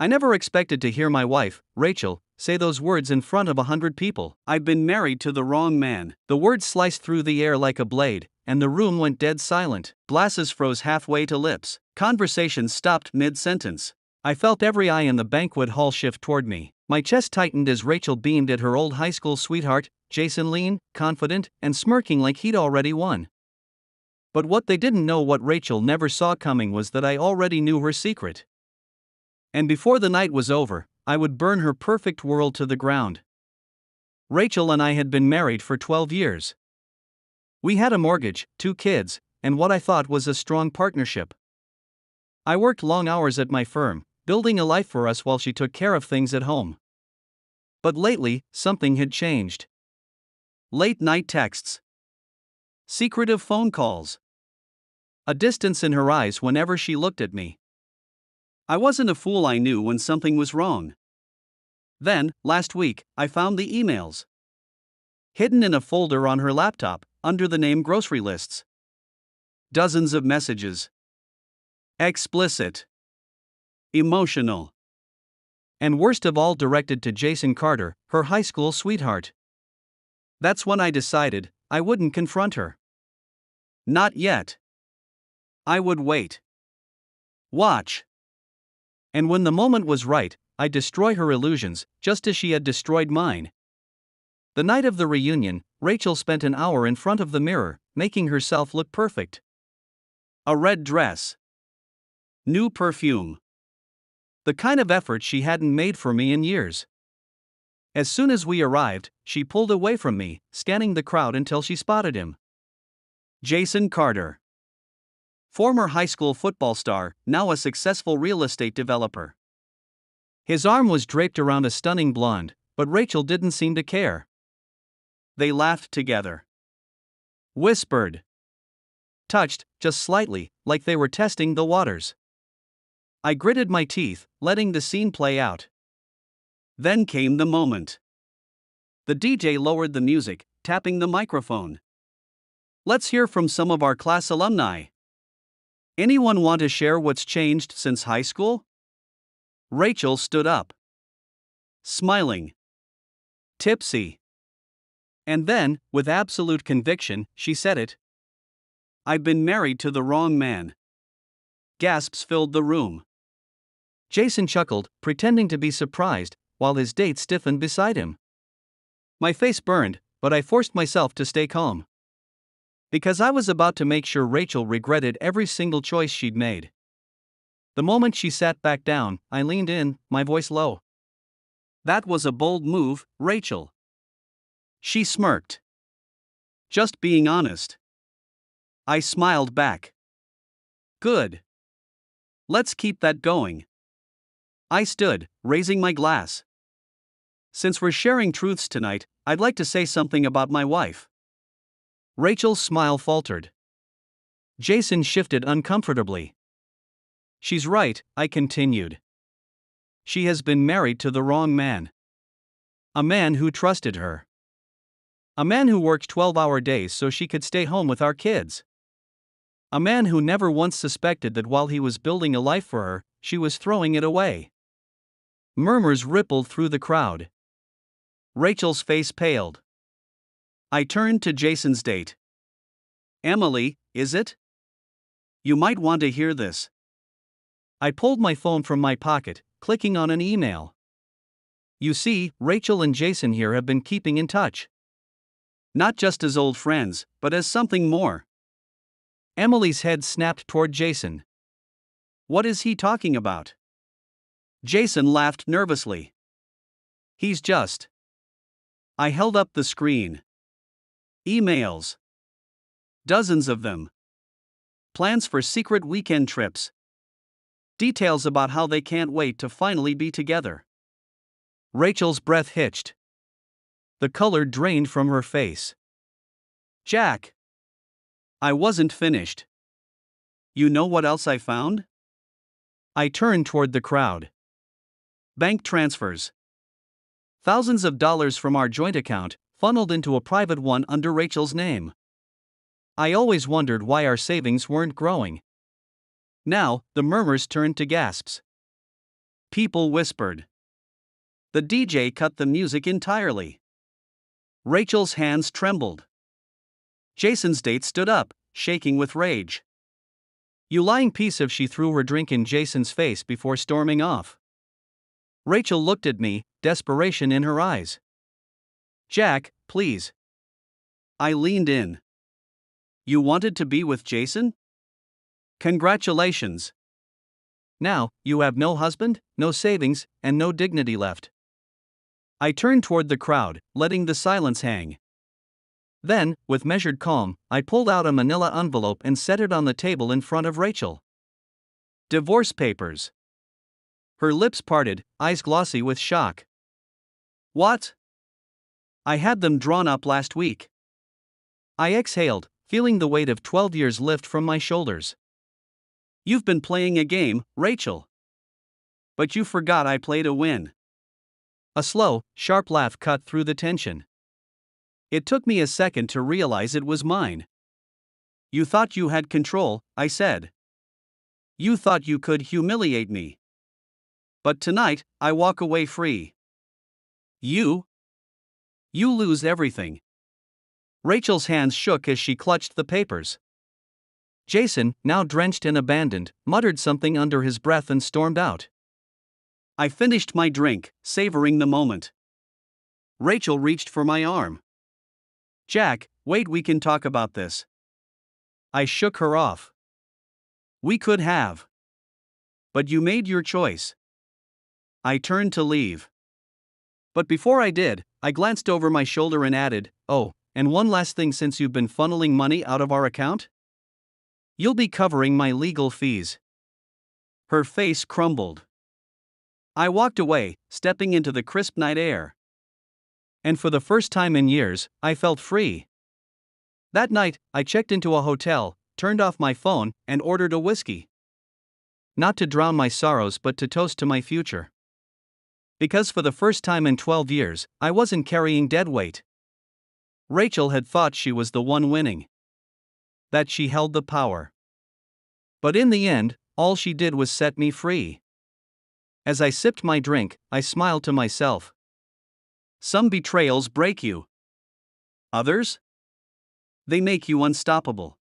I never expected to hear my wife, Rachel, say those words in front of 100 people. I've been married to the wrong man. The words sliced through the air like a blade, and the room went dead silent. Glasses froze halfway to lips. Conversation stopped mid-sentence. I felt every eye in the banquet hall shift toward me. My chest tightened as Rachel beamed at her old high school sweetheart, Jason, lean, confident, and smirking like he'd already won. But what they didn't know, what Rachel never saw coming, was that I already knew her secret. And before the night was over, I would burn her perfect world to the ground. Rachel and I had been married for 12 years. We had a mortgage, 2 kids, and what I thought was a strong partnership. I worked long hours at my firm, building a life for us while she took care of things at home. But lately, something had changed. Late-night texts. Secretive phone calls. A distance in her eyes whenever she looked at me. I wasn't a fool, I knew when something was wrong. Then, last week, I found the emails. Hidden in a folder on her laptop, under the name grocery lists. Dozens of messages. Explicit. Emotional. And worst of all, directed to Jason Carter, her high school sweetheart. That's when I decided I wouldn't confront her. Not yet. I would wait. Watch. And when the moment was right, I'd destroy her illusions, just as she had destroyed mine. The night of the reunion, Rachel spent an hour in front of the mirror, making herself look perfect. A red dress. New perfume. The kind of effort she hadn't made for me in years. As soon as we arrived, she pulled away from me, scanning the crowd until she spotted him. Jason Carter. Former high school football star, now a successful real estate developer. His arm was draped around a stunning blonde, but Rachel didn't seem to care. They laughed together. Whispered. Touched, just slightly, like they were testing the waters. I gritted my teeth, letting the scene play out. Then came the moment. The DJ lowered the music, tapping the microphone. Let's hear from some of our class alumni. Anyone want to share what's changed since high school? Rachel stood up. Smiling. Tipsy. And then, with absolute conviction, she said it. I've been married to the wrong man. Gasps filled the room. Jason chuckled, pretending to be surprised, while his date stiffened beside him. My face burned, but I forced myself to stay calm. Because I was about to make sure Rachel regretted every single choice she'd made. The moment she sat back down, I leaned in, my voice low. That was a bold move, Rachel. She smirked. Just being honest. I smiled back. Good. Let's keep that going. I stood, raising my glass. Since we're sharing truths tonight, I'd like to say something about my wife. Rachel's smile faltered. Jason shifted uncomfortably. She's right, I continued. She has been married to the wrong man. A man who trusted her. A man who worked 12-hour days so she could stay home with our kids. A man who never once suspected that while he was building a life for her, she was throwing it away. Murmurs rippled through the crowd. Rachel's face paled. I turned to Jason's date. Emily, is it? You might want to hear this. I pulled my phone from my pocket, clicking on an email. You see, Rachel and Jason here have been keeping in touch. Not just as old friends, but as something more. Emily's head snapped toward Jason. What is he talking about? Jason laughed nervously. He's just. I held up the screen. Emails. Dozens of them. Plans for secret weekend trips. Details about how they can't wait to finally be together. Rachel's breath hitched. The color drained from her face. Jack. I wasn't finished. You know what else I found? I turned toward the crowd. Bank transfers. Thousands of dollars from our joint account, funneled into a private one under Rachel's name. I always wondered why our savings weren't growing. Now, the murmurs turned to gasps. People whispered. The DJ cut the music entirely. Rachel's hands trembled. Jason's date stood up, shaking with rage. You lying piece of, she threw her drink in Jason's face before storming off. Rachel looked at me, desperation in her eyes. Jack, please. I leaned in. You wanted to be with Jason? Congratulations. Now, you have no husband, no savings, and no dignity left. I turned toward the crowd, letting the silence hang. Then, with measured calm, I pulled out a manila envelope and set it on the table in front of Rachel. Divorce papers. Her lips parted, eyes glossy with shock. What? I had them drawn up last week. I exhaled, feeling the weight of 12 years lift from my shoulders. You've been playing a game, Rachel. But you forgot I played a win. A slow, sharp laugh cut through the tension. It took me a second to realize it was mine. You thought you had control, I said. You thought you could humiliate me. But tonight, I walk away free. You lose everything. Rachel's hands shook as she clutched the papers. Jason, now drenched and abandoned, muttered something under his breath and stormed out. I finished my drink, savoring the moment. Rachel reached for my arm. Jack, wait, we can talk about this. I shook her off. We could have. But you made your choice. I turned to leave. But before I did, I glanced over my shoulder and added, oh, and one last thing, since you've been funneling money out of our account? You'll be covering my legal fees. Her face crumbled. I walked away, stepping into the crisp night air. And for the first time in years, I felt free. That night, I checked into a hotel, turned off my phone, and ordered a whiskey. Not to drown my sorrows, but to toast to my future. Because for the first time in 12 years, I wasn't carrying dead weight. Rachel had thought she was the one winning. That she held the power. But in the end, all she did was set me free. As I sipped my drink, I smiled to myself. Some betrayals break you. Others? They make you unstoppable.